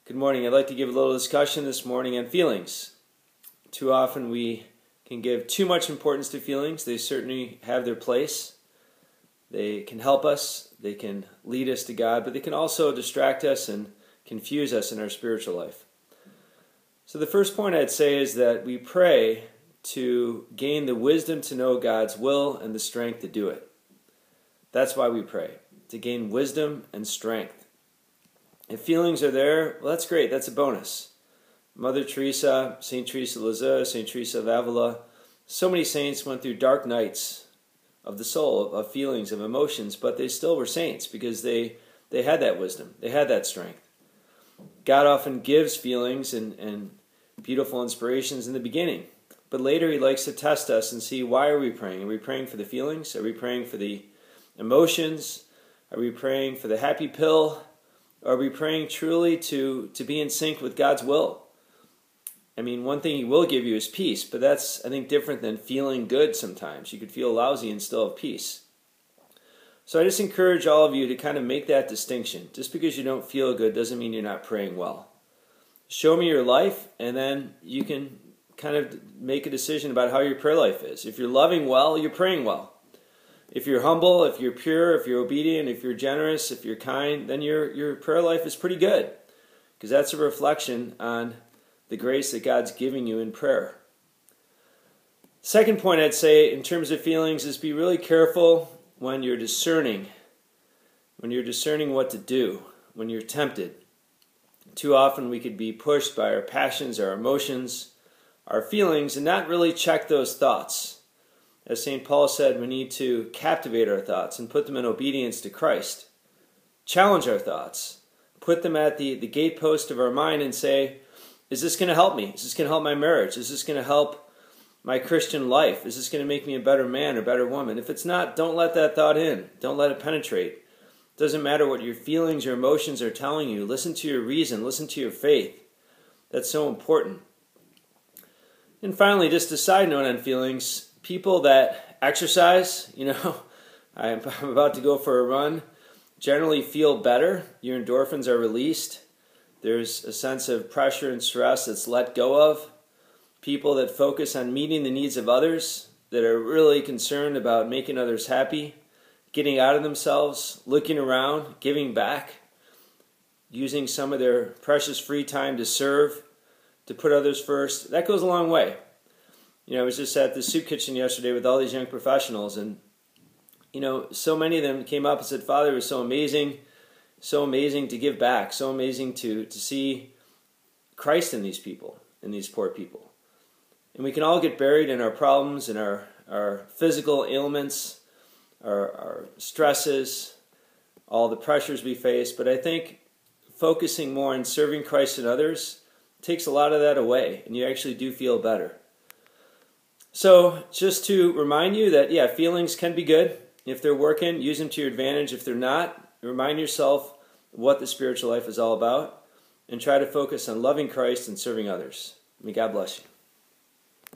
Good morning. I'd like to give a little discussion this morning on feelings. Too often we can give too much importance to feelings. They certainly have their place. They can help us, they can lead us to God, but they can also distract us and confuse us in our spiritual life. So the first point I'd say is that we pray to gain the wisdom to know God's will and the strength to do it. That's why we pray, to gain wisdom and strength. If feelings are there, well, that's great. That's a bonus. Mother Teresa, St. Teresa of Lisieux, St. Teresa of Avila, so many saints went through dark nights of the soul, of feelings, of emotions, but they still were saints because they had that wisdom. They had that strength. God often gives feelings and beautiful inspirations in the beginning, but later He likes to test us and see, why are we praying? Are we praying for the feelings? Are we praying for the emotions? Are we praying for the happy pill? Are we praying truly to be in sync with God's will? I mean, one thing He will give you is peace, but that's, I think, different than feeling good sometimes. You could feel lousy and still have peace. So I just encourage all of you to kind of make that distinction. Just because you don't feel good doesn't mean you're not praying well. Show me your life, and then you can kind of make a decision about how your prayer life is. If you're loving well, you're praying well. If you're humble, if you're pure, if you're obedient, if you're generous, if you're kind, then your prayer life is pretty good, because that's a reflection on the grace that God's giving you in prayer. Second point I'd say in terms of feelings is be really careful when you're discerning what to do, when you're tempted. Too often we could be pushed by our passions, our emotions, our feelings, and not really check those thoughts. As St. Paul said, we need to captivate our thoughts and put them in obedience to Christ. Challenge our thoughts. Put them at the gatepost of our mind and say, is this going to help me? Is this going to help my marriage? Is this going to help my Christian life? Is this going to make me a better man or better woman? If it's not, don't let that thought in. Don't let it penetrate. It doesn't matter what your feelings or emotions are telling you. Listen to your reason. Listen to your faith. That's so important. And finally, just a side note on feelings. People that exercise, I'm about to go for a run, generally feel better. Your endorphins are released. There's a sense of pressure and stress that's let go of. People that focus on meeting the needs of others, that are really concerned about making others happy, getting out of themselves, looking around, giving back, using some of their precious free time to serve, to put others first, that goes a long way. I was just at the soup kitchen yesterday with all these young professionals, and so many of them came up and said, Father, it was so amazing to give back, so amazing to see Christ in these people, in these poor people. And we can all get buried in our problems and our physical ailments, our stresses, all the pressures we face, but I think focusing more on serving Christ and others takes a lot of that away, and you actually do feel better. So just to remind you that, feelings can be good. If they're working, use them to your advantage. If they're not, remind yourself what the spiritual life is all about, and try to focus on loving Christ and serving others. May God bless you.